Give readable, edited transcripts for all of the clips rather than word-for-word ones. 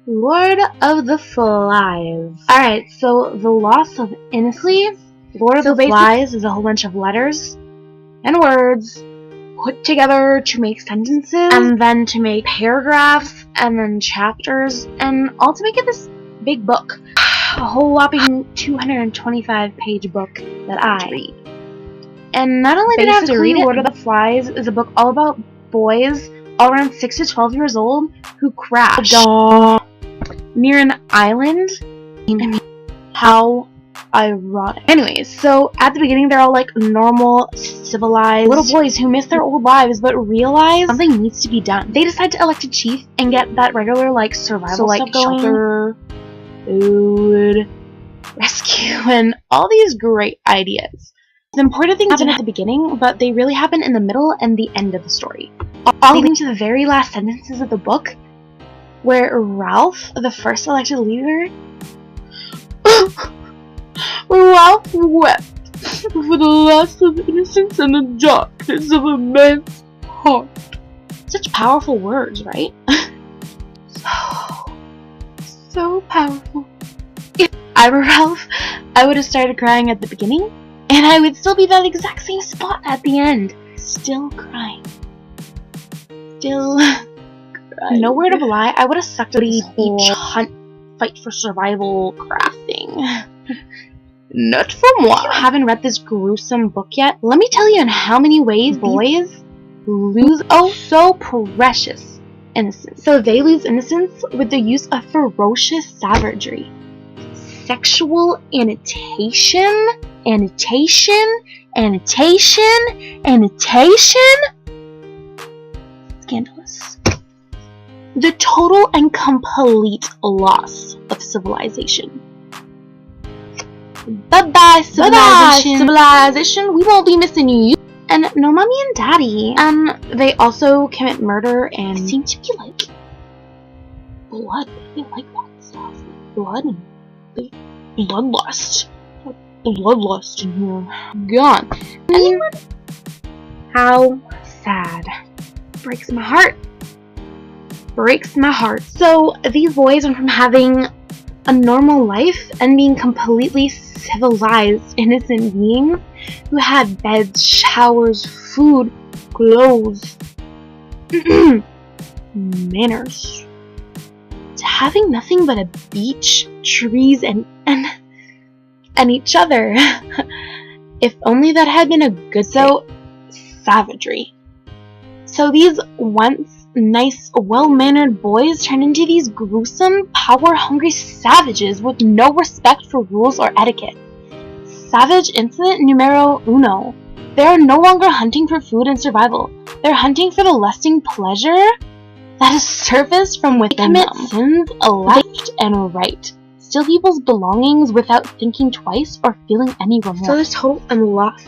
Lord of the Flies. Alright, so the loss of innocence. Lord of the Flies is a whole bunch of letters and words put together to make sentences, and then to make paragraphs, and then chapters, and all to make it this big book. A whole whopping 225-page book that I read. And not only did I have to read it, Lord of the Flies is a book all about boys all around 6 to 12 years old who crash near an island. I mean, how ironic. Anyways, so at the beginning they're all like normal, civilized little boys who miss their old lives but realize something needs to be done. They decide to elect a chief and get that regular like survival stuff going. Shelter, food, rescue, and all these great ideas. The important things happen at the beginning, but they really happen in the middle and the end of the story. All leading to the very last sentences of the book, where Ralph, the first elected leader, Ralph wept for the loss of innocence and the darkness of a man's heart. Such powerful words, right? So powerful. If I were Ralph, I would have started crying at the beginning, and I would still be that exact same spot at the end. Still crying. Still crying. No word of a lie, I would have sucked at the beach hunt, fight for survival crafting. Not for moi. If you haven't read this gruesome book yet, let me tell you in how many ways boys lose so precious innocence. So they lose innocence with the use of ferocious savagery, sexual annotation, scandalous. The total and complete loss of civilization. Bye-bye, civilization. We won't be missing you. And no mommy and daddy. And they also commit murder and seem to be like blood. They like that stuff. Blood and bloodlust. Bloodlust in here. Gone. Anyone? How sad. Breaks my heart. Breaks my heart. So these boys went from having a normal life and being completely civilized, innocent beings who had beds, showers, food, clothes, manners, to having nothing but a beach, trees, and each other. If only that had been a good thing. Savagery. So these once nice, well-mannered boys turn into these gruesome, power-hungry savages with no respect for rules or etiquette. Savage incident numero uno. They are no longer hunting for food and survival. They're hunting for the lusting pleasure that has surfaced from within them. They commit sins left and right. Steal people's belongings without thinking twice or feeling any remorse. So this total and loss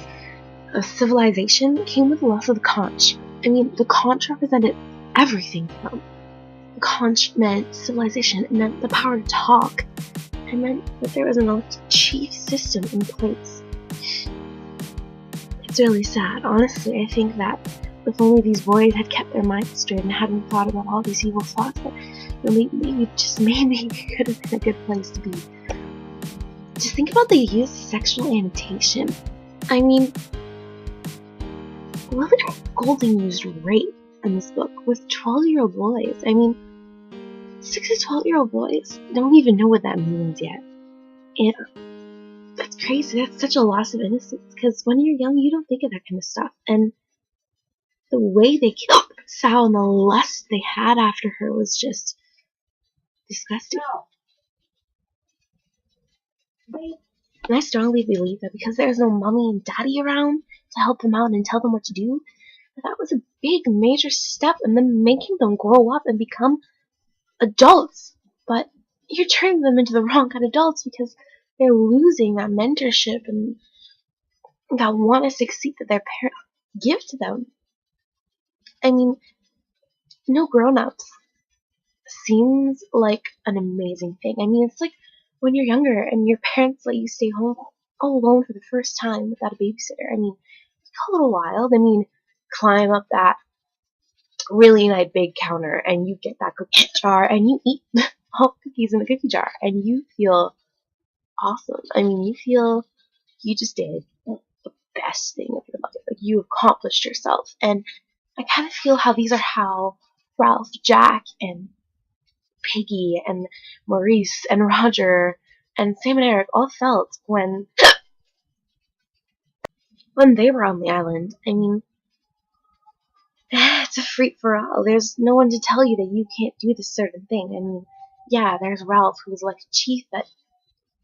of civilization came with the loss of the conch. I mean, the conch represented everything for them. The conch meant civilization. It meant the power to talk. It meant that there was an elected chief system in place. It's really sad. Honestly, I think that if only these boys had kept their minds straight and hadn't thought about all these evil thoughts, that maybe it could have been a good place to be. Just think about the use of sexual annotation. I mean, William Golding used rape in this book with 12-year-old boys. I mean, 6 to 12-year-old boys don't even know what that means yet. And that's crazy. That's such a loss of innocence, because when you're young, you don't think of that kind of stuff. And the way they killed Sal and the lust they had after her was just disgusting. And I strongly believe that because there's no mommy and daddy around to help them out and tell them what to do, that was a big, major step in them making them grow up and become adults. But you're turning them into the wrong kind of adults because they're losing that mentorship and that want to succeed that their parents give to them. I mean, no grown-ups seems like an amazing thing. I mean, it's like when you're younger and your parents let you stay home all alone for the first time without a babysitter. I mean, it's a little wild. I mean, climb up that really nice big counter and you get that cookie jar and you eat all the cookies in the cookie jar, and you feel awesome. I mean, you feel you just did the best thing of your life. Like, you accomplished yourself. And I kind of feel how Ralph, Jack, and Piggy, and Maurice, and Roger, and Sam and Eric all felt when they were on the island. I mean, it's a free for all. There's no one to tell you that you can't do this certain thing. I mean, yeah, there's Ralph, who was elected chief, but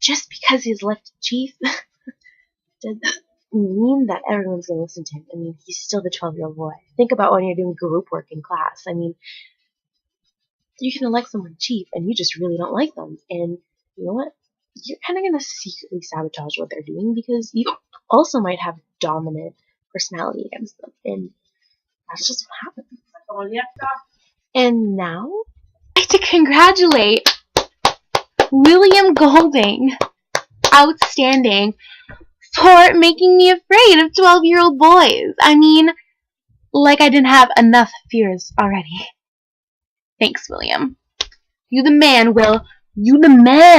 just because he's elected chief does that mean that everyone's going to listen to him? I mean, he's still the 12-year-old boy. Think about when you're doing group work in class. I mean, you can elect someone chief, and you just really don't like them. And you know what? You're kind of going to secretly sabotage what they're doing, because you also might have dominant personality against them. And that's just what happens. And now, I'd like to congratulate William Golding, outstanding, for making me afraid of 12-year-old boys. I mean, like I didn't have enough fears already. Thanks, William. You the man, Will. You the man.